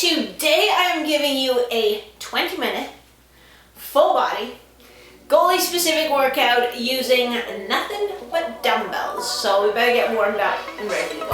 Today I'm giving you a 20-minute, full body, goalie specific workout using nothing but dumbbells. So we better get warmed up and ready to go.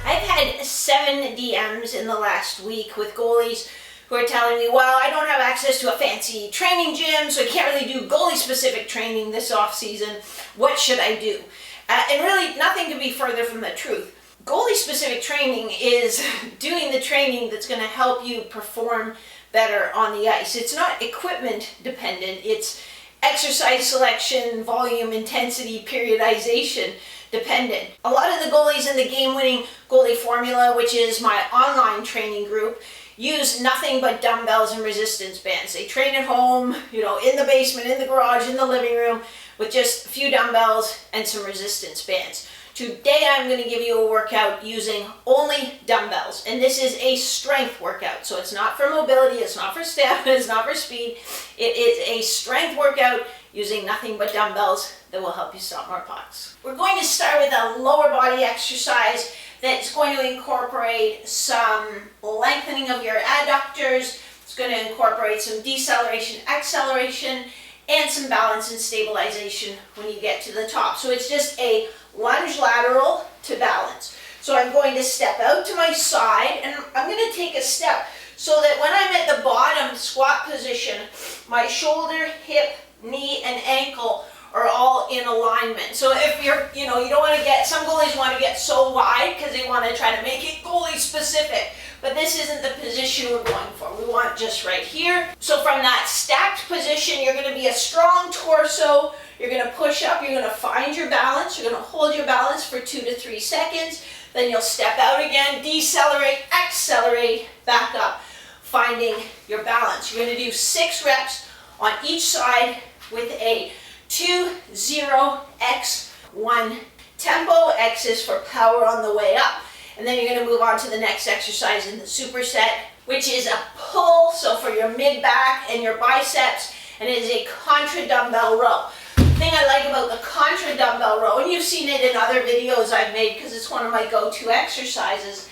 I've had 7 DMs in the last week with goalies who are telling me, well, I don't have access to a fancy training gym, so I can't really do goalie specific training this off season. What should I do? And really nothing could be further from the truth. Goalie specific training is doing the training that's going to help you perform better on the ice. It's not equipment dependent, it's exercise selection, volume, intensity, periodization dependent. A lot of the goalies in the game-winning goalie formula, which is my online training group, use nothing but dumbbells and resistance bands. They train at home, in the basement, in the garage, in the living room, with just a few dumbbells and some resistance bands. Today I'm going to give you a workout using only dumbbells, and this is a strength workout. So it's not for mobility, it's not for stamina, it's not for speed. It is a strength workout using nothing but dumbbells that will help you stop more pucks. We're going to start with a lower body exercise that's going to incorporate some lengthening of your adductors. It's going to incorporate some deceleration, acceleration, and some balance and stabilization when you get to the top. So it's just a lunge lateral to balance. So I'm going to step out to my side, and I'm going to take a step so that when I'm at the bottom squat position, my shoulder, hip, knee, and ankle are all in alignment. So if you're, you don't want to get, some goalies want to get so wide because they want to try to make it goalie specific, but this isn't the position we're going for. We want just right here. So from that stacked position, you're going to be a strong torso. You're going to push up, you're going to find your balance, you're going to hold your balance for 2 to 3 seconds, then you'll step out again, decelerate, accelerate, back up, finding your balance. You're going to do 6 reps on each side with a 2-0-X-1 tempo. X is for power on the way up. And then you're going to move on to the next exercise in the superset, which is a pull, so for your mid-back and your biceps, and it is a Contra Dumbbell Row. The thing I like about the Contra Dumbbell Row, and you've seen it in other videos I've made because it's one of my go-to exercises,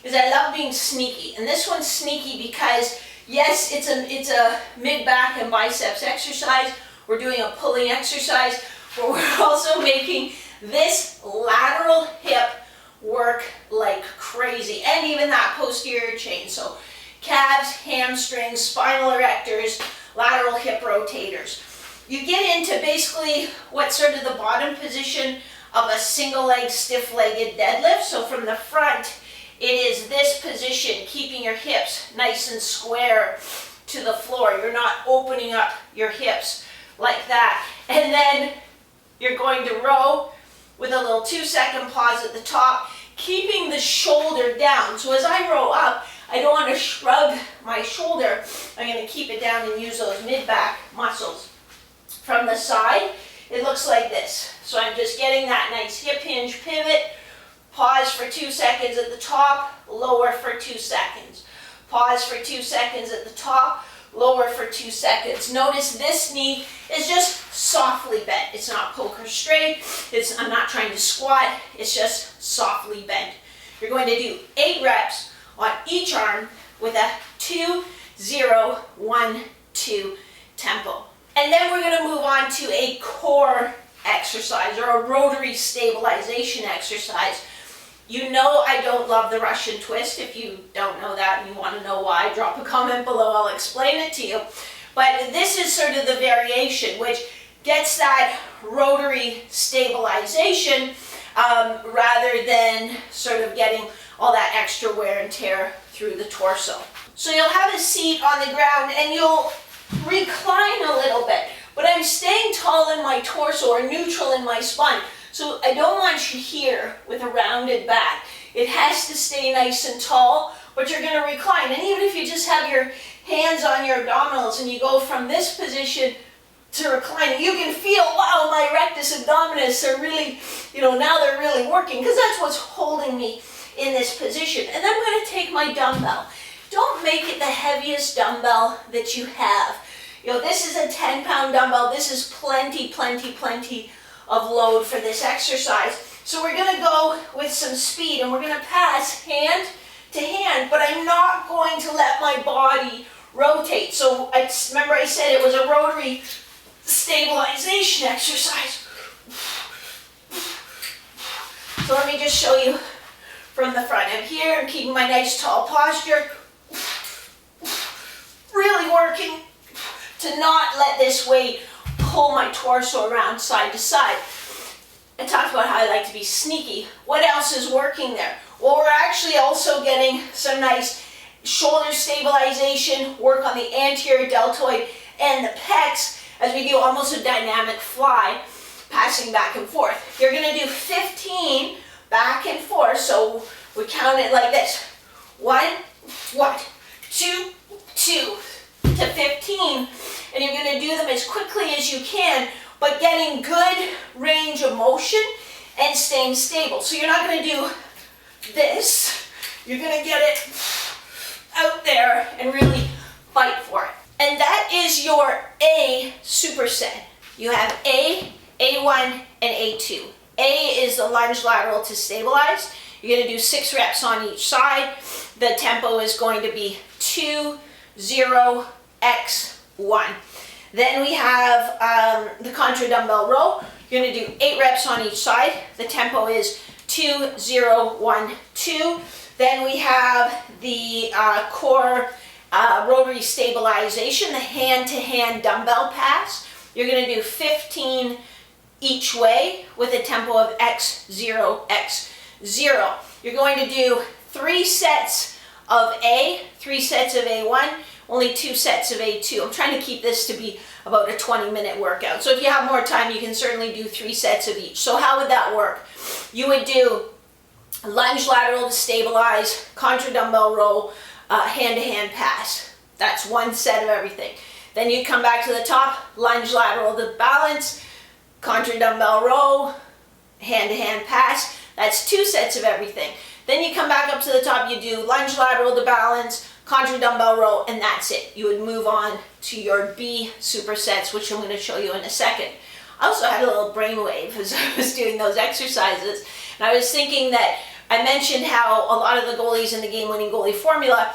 is I love being sneaky. And this one's sneaky because, yes, it's a mid-back and biceps exercise. We're doing a pulling exercise, but we're also making this lateral hip work like crazy, and even that posterior chain. So calves, hamstrings, spinal erectors, lateral hip rotators. You get into basically what's sort of the bottom position of a single leg stiff-legged deadlift. So from the front, it is this position, keeping your hips nice and square to the floor. You're not opening up your hips like that. And then you're going to row with a little 2-second pause at the top, keeping the shoulder down. So as I row up, I don't want to shrug my shoulder. I'm going to keep it down and use those mid-back muscles. From the side, it looks like this. So I'm just getting that nice hip hinge pivot, pause for 2 seconds at the top, lower for 2 seconds. Pause for 2 seconds at the top, lower for 2 seconds. Notice this knee is just softly bent. It's not poker straight. I'm not trying to squat. It's just softly bent. You're going to do 8 reps on each arm with a 2-0-1-2 tempo. And then we're going to move on to a core exercise, or a rotary stabilization exercise. You know I don't love the Russian twist. If you don't know that and you want to know why, drop a comment below. I'll explain it to you. But this is sort of the variation, which gets that rotary stabilization rather than sort of getting all that extra wear and tear through the torso. So you'll have a seat on the ground and you'll recline a little bit, but I'm staying tall in my torso or neutral in my spine. So I don't want you here with a rounded back. It has to stay nice and tall, but you're going to recline. And even if you just have your hands on your abdominals and you go from this position to reclining, you can feel, wow, my rectus abdominis are really, now they're really working, because that's what's holding me in this position. And then I'm going to take my dumbbell. Don't make it the heaviest dumbbell that you have. This is a 10-pound dumbbell. This is plenty of load for this exercise. So we're going to go with some speed, and we're going to pass hand to hand, but I'm not going to let my body rotate. So remember I said it was a rotary stabilization exercise. So let me just show you from the front. I'm here, I'm keeping my nice tall posture. Really working to not let this weight pull my torso around side to side. I talked about how I like to be sneaky. What else is working there? Well, we're actually also getting some nice shoulder stabilization, work on the anterior deltoid and the pecs as we do almost a dynamic fly, passing back and forth. You're going to do 15 back and forth, so we count it like this. 1, 2, 2 to 15, and you're going to do them as quickly as you can, but getting good range of motion and staying stable. So you're not going to do this, you're going to get it out there and really fight for it. And that is your A superset. You have A, A1, and A2. A is the lunge lateral to stabilize. You're going to do 6 reps on each side. The tempo is going to be 2, 0, X, 1. Then we have the Contra Dumbbell Row. You're going to do 8 reps on each side. The tempo is 2, 0, 1, 2. Then we have the core rotary stabilization, the hand-to-hand dumbbell pass. You're going to do 15 each way with a tempo of X, 0, X, 0. You're going to do 3 sets of A, 3 sets of A1, only 2 sets of A2. I'm trying to keep this to be about a 20-minute workout. So if you have more time, you can certainly do 3 sets of each. So how would that work? You would do lunge lateral to stabilize, Contra Dumbbell Row, hand-to-hand pass. That's 1 set of everything. Then you come back to the top, lunge lateral to balance, Contra Dumbbell Row, hand-to-hand pass. That's 2 sets of everything. Then you come back up to the top, you do lunge lateral to balance, Contra Dumbbell Row, and that's it. You would move on to your B supersets, which I'm going to show you in a second. I also had a little brainwave as I was doing those exercises, and I was thinking that I mentioned how a lot of the goalies in the game-winning goalie formula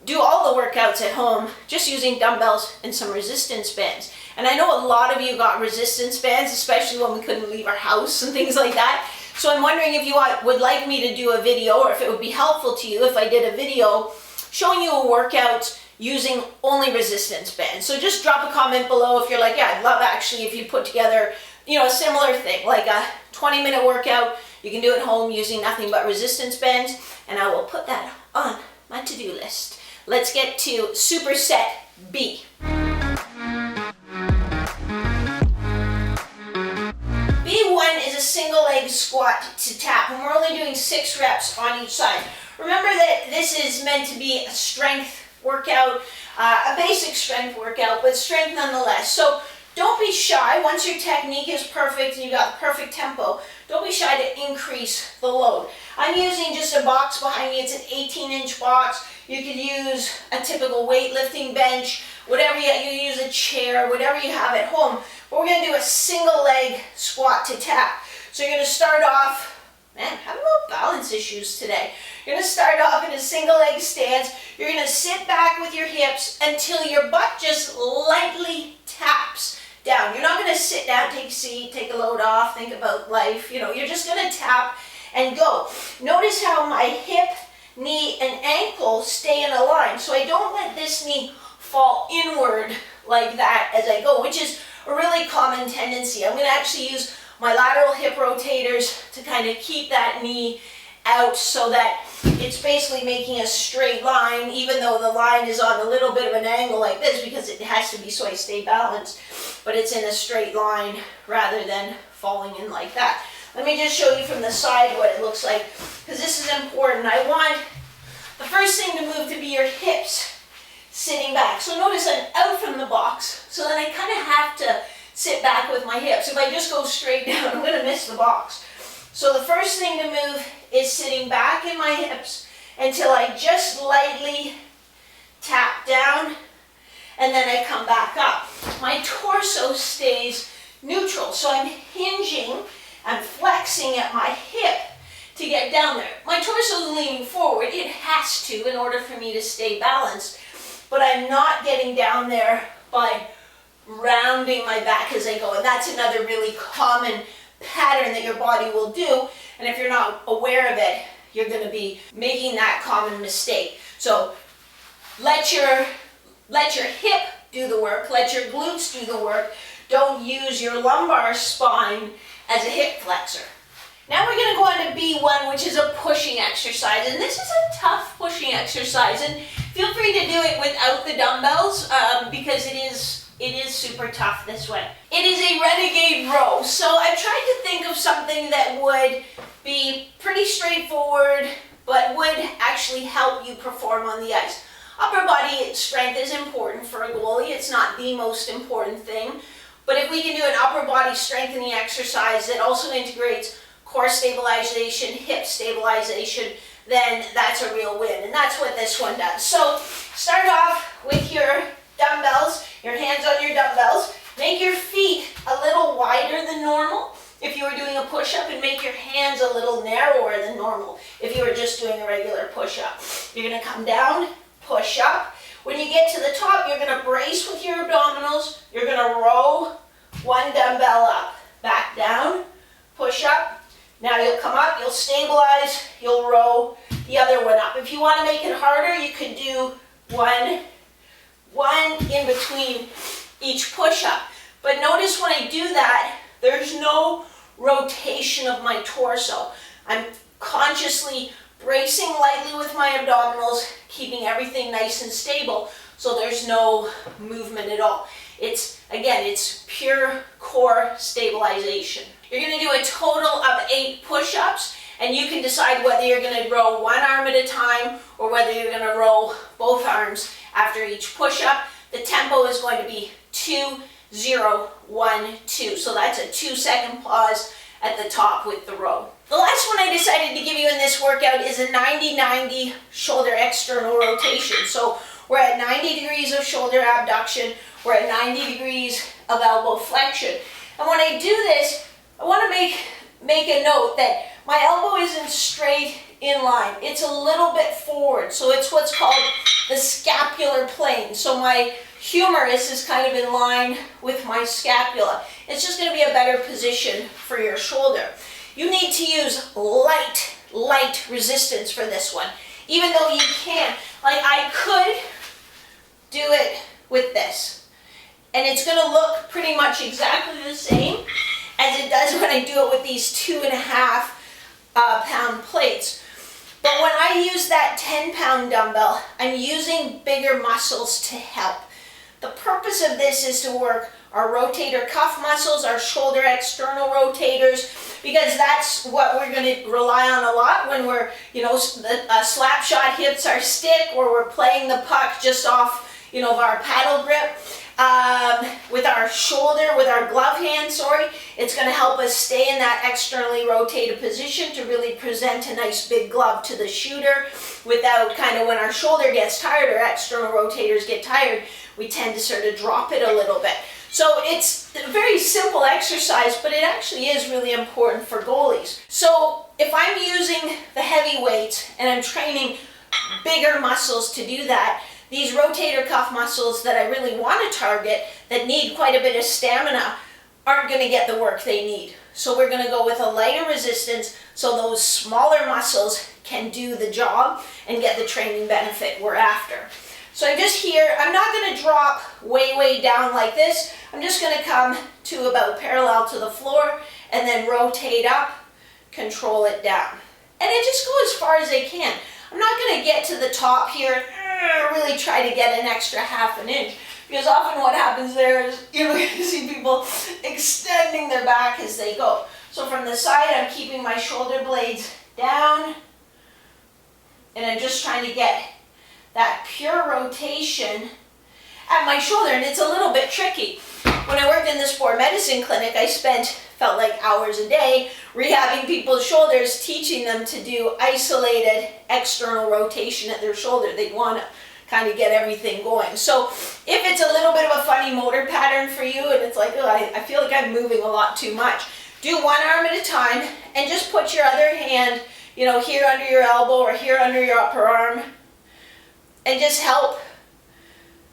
do all the workouts at home just using dumbbells and some resistance bands. And I know a lot of you got resistance bands, especially when we couldn't leave our house and things like that. So I'm wondering if you would like me to do a video, or if it would be helpful to you if I did a video showing you a workout using only resistance bands. So just drop a comment below if you're like, yeah, I'd love actually if you put together, a similar thing, like a 20-minute workout. You can do at home using nothing but resistance bands, and I will put that on my to-do list. Let's get to superset B. B1 is a single leg squat to tap, and we're only doing 6 reps on each side. Remember that this is meant to be a strength workout, a basic strength workout, but strength nonetheless. So don't be shy. Once your technique is perfect and you got the perfect tempo, don't be shy to increase the load. I'm using just a box behind me. It's an 18-inch box. You could use a typical weightlifting bench, whatever you use, a chair, whatever you have at home. But we're going to do a single leg squat to tap. So you're going to start off, man, I'm having a little balance issues today. You're going to start off in a single leg stance. You're going to sit back with your hips until your butt just lightly taps down. You're not going to sit down, take a seat, take a load off, think about life. You're just going to tap and go. Notice how my hip, knee, and ankle stay in a line. So I don't let this knee fall inward like that as I go, which is a really common tendency. I'm going to actually use my lateral hip rotators to kind of keep that knee out so that it's basically making a straight line, even though the line is on a little bit of an angle like this because it has to be so I stay balanced, but it's in a straight line rather than falling in like that. Let me just show you from the side what it looks like, because this is important. I want the first thing to move to be your hips sitting back. So notice I'm out from the box, so then I kind of have to sit back with my hips. If I just go straight down, I'm going to miss the box. So the first thing to move is sitting back in my hips until I just lightly tap down, and then I come back up. My torso stays neutral, so I'm hinging, I'm flexing at my hip to get down there. My torso is leaning forward. It has to in order for me to stay balanced, but I'm not getting down there by rounding my back as I go. And that's another really common pattern that your body will do. And if you're not aware of it, you're going to be making that common mistake. So let your hip do the work. Let your glutes do the work. Don't use your lumbar spine as a hip flexor. Now we're going to go on to B1, which is a pushing exercise. And this is a tough pushing exercise. And feel free to do it without the dumbbells because it is super tough this way. It is a Renegade Row. So I tried to think of something that would be pretty straightforward, but would actually help you perform on the ice. Upper body strength is important for a goalie. It's not the most important thing. But if we can do an upper body strengthening exercise that also integrates core stabilization, hip stabilization, then that's a real win. And that's what this one does. So start off with your dumbbells, your hands on your dumbbells. Make your feet a little wider than normal if you were doing a push-up, and make your hands a little narrower than normal if you were just doing a regular push-up. You're going to come down, push up. When you get to the top, you're going to brace with your abdominals. You're going to row one dumbbell up, back down, push up. Now you'll come up, you'll stabilize, you'll row the other one up. If you want to make it harder, you could do one in between each push-up. But notice when I do that, there's no rotation of my torso. I'm consciously bracing lightly with my abdominals, keeping everything nice and stable, so there's no movement at all. It's pure core stabilization. You're going to do a total of 8 push-ups, and you can decide whether you're going to row one arm at a time or whether you're going to row both arms after each push-up. The tempo is going to be 2, 0, 1, 2. So that's a 2-second pause at the top with the row. The last one I decided to give you in this workout is a 90-90 shoulder external rotation. So we're at 90 degrees of shoulder abduction. We're at 90 degrees of elbow flexion. And when I do this, I want to make a note that my elbow isn't straight in line. It's a little bit forward. So it's what's called the scapular plane. So my humerus is kind of in line with my scapula. It's just going to be a better position for your shoulder. You need to use light resistance for this one. Even though you can, like I could do it with this. And it's going to look pretty much exactly the same as it does when I do it with these 2.5 pound plates. But when I use that 10-pound dumbbell, I'm using bigger muscles to help. The purpose of this is to work our rotator cuff muscles, our shoulder external rotators, because that's what we're going to rely on a lot when we're, slap shot hits our stick, or we're playing the puck just off, of our paddle grip. With our shoulder, with our glove hand, it's going to help us stay in that externally rotated position to really present a nice big glove to the shooter without when our shoulder gets tired, our external rotators get tired, we tend to sort of drop it a little bit. So it's a very simple exercise, but it actually is really important for goalies. So if I'm using the heavy weights and I'm training bigger muscles to do that, these rotator cuff muscles that I really want to target that need quite a bit of stamina aren't going to get the work they need. So we're going to go with a lighter resistance so those smaller muscles can do the job and get the training benefit we're after. So I'm just here, I'm not going to drop way down like this. I'm just going to come to about parallel to the floor and then rotate up, control it down. And I just go as far as I can. I'm not going to get to the top here and really try to get an extra ½ an inch, because often what happens there is you see people extending their back as they go. So from the side, I'm keeping my shoulder blades down, and I'm just trying to get that pure rotation at my shoulder, and it's a little bit tricky. When I worked in the sport medicine clinic, I felt like hours a day rehabbing people's shoulders, teaching them to do isolated external rotation at their shoulder. They'd want to kind of get everything going. So if it's a little bit of a funny motor pattern for you and it's like, oh, I feel like I'm moving a lot too much, do one arm at a time and just put your other hand, you know, here under your elbow or here under your upper arm, and just help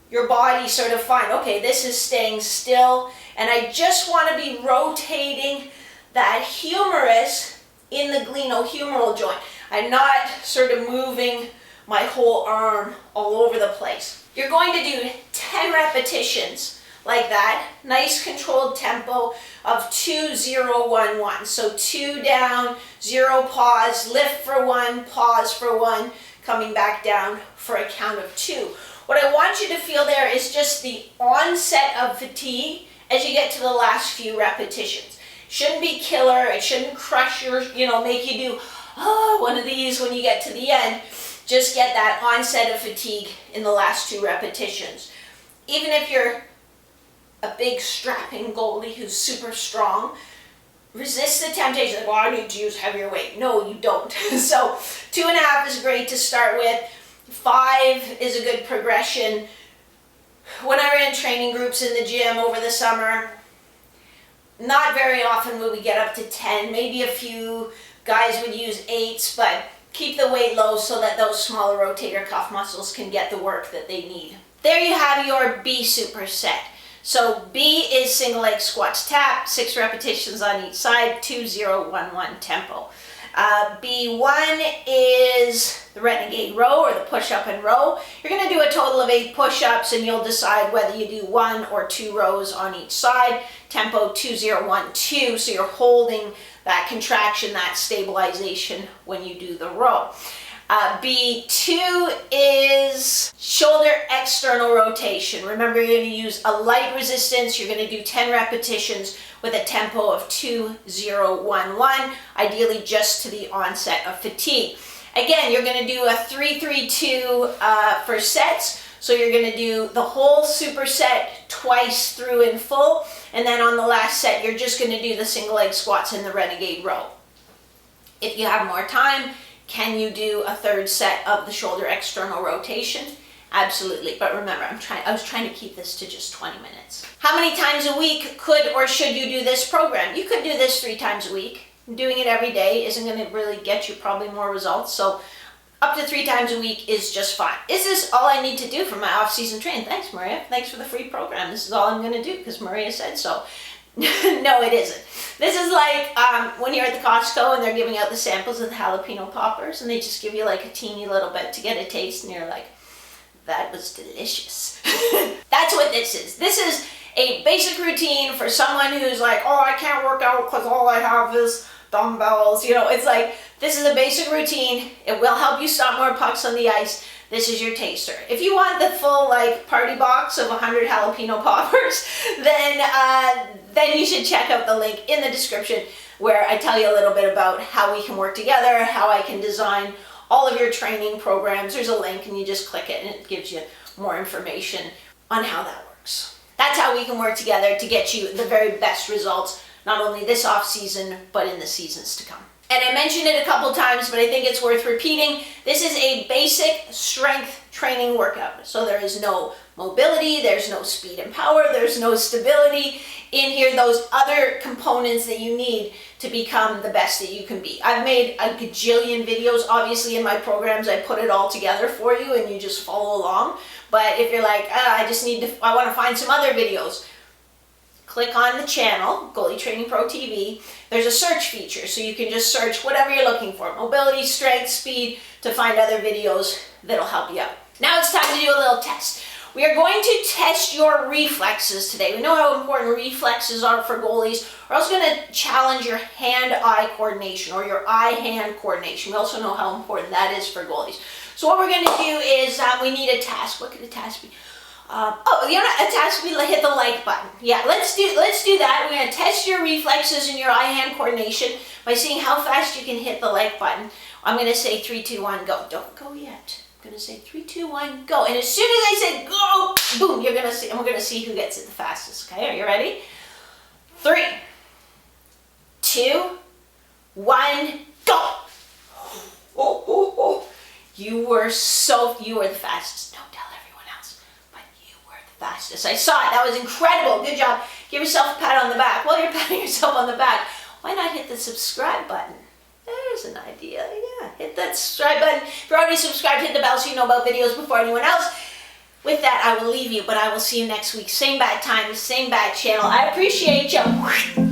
your body sort of find, okay, this is staying still, and I just want to be rotating that humerus in the glenohumeral joint. I'm not sort of moving my whole arm all over the place. You're going to do 10 repetitions like that, nice controlled tempo of 2, 0, 1, 1. So 2 down, 0 pause, lift for 1, pause for 1, coming back down for a count of 2. What I want you to feel there is just the onset of fatigue as you get to the last few repetitions. Shouldn't be killer, it shouldn't crush your, make you do one of these when you get to the end. Just get that onset of fatigue in the last 2 repetitions. Even if you're a big strapping goalie who's super strong, resist the temptation like, well, I need to use heavier weight. No, you don't. So 2.5 is great to start with. 5 is a good progression. When I ran training groups in the gym over the summer, not very often would we get up to 10. Maybe a few guys would use 8s, but keep the weight low so that those smaller rotator cuff muscles can get the work that they need. There you have your B superset. So B is single leg squats tap, 6 repetitions on each side, 2, 0, 1, 1 tempo. B1 is the Renegade Row or the push-up and row. You're going to do a total of 8 push-ups and you'll decide whether you do 1 or 2 rows on each side. Tempo 2, 0, 1, 2. So you're holding that contraction, that stabilization when you do the row. B2 is shoulder external rotation. Remember, you're going to use a light resistance. You're going to do 10 repetitions with a tempo of 2, 0, 1, 1, ideally just to the onset of fatigue. Again, you're going to do a 3, 3, 2 for sets. So you're going to do the whole superset twice through in full, and then on the last set, you're just going to do the single leg squats in the Renegade Row. If you have more time, can you do a 3rd set of the shoulder external rotation? Absolutely, but remember, I was trying to keep this to just 20 minutes. How many times a week could or should you do this program? You could do this 3 times a week. Doing it every day isn't going to really get you probably more results, so up to 3 times a week is just fine. Is this all I need to do for my off-season training? Thanks, Maria. Thanks for the free program. This is all I'm going to do because Maria said so. No, it isn't. This is like when you're at the Costco and they're giving out the samples of the jalapeno poppers and they just give you like a teeny little bit to get a taste and you're like, that was delicious. That's what this is. This is a basic routine for someone who's like, oh, I can't work out because all I have is dumbbells. It's like, this is a basic routine. It will help you stop more pucks on the ice. This is your taster. If you want the full party box of 100 jalapeno poppers, then you should check out the link in the description where I tell you a little bit about how we can work together, how I can design all of your training programs. There's a link and you just click it and it gives you more information on how that works. That's how we can work together to get you the very best results, not only this off season, but in the seasons to come. And I mentioned it a couple times, but I think it's worth repeating. This is a basic strength training workout. So there is no mobility, there's no speed and power, there's no stability in here, those other components that you need to become the best that you can be. I've made a gajillion videos. Obviously in my programs, I put it all together for you and you just follow along. But if you're like, I want to find some other videos, click on the channel, Goalie Training Pro TV. There's a search feature, so you can just search whatever you're looking for, mobility, strength, speed, to find other videos that'll help you out. Now it's time to do a little test. We are going to test your reflexes today. We know how important reflexes are for goalies. We're also going to challenge your hand-eye coordination or your eye-hand coordination. We also know how important that is for goalies. So what we're going to do is we need a task. What could a task be? A task would be hit the like button. Yeah, let's do that. We're going to test your reflexes and your eye-hand coordination by seeing how fast you can hit the like button. I'm going to say 3, 2, 1, go. Don't go yet. I'm gonna say 3, 2, 1, go. And as soon as I said go, boom, you're gonna see, and we're gonna see who gets it the fastest. Okay, are you ready? 3, 2, 1, go. You were the fastest. Don't tell everyone else, but you were the fastest. I saw it. That was incredible. Good job. Give yourself a pat on the back. While you're patting yourself on the back, why not hit the subscribe button? There's an idea. Yeah, hit that subscribe button. If you're already subscribed, hit the bell so you know about videos before anyone else. With that, I will leave you, but I will see you next week. Same bad time, same bad channel. I appreciate you.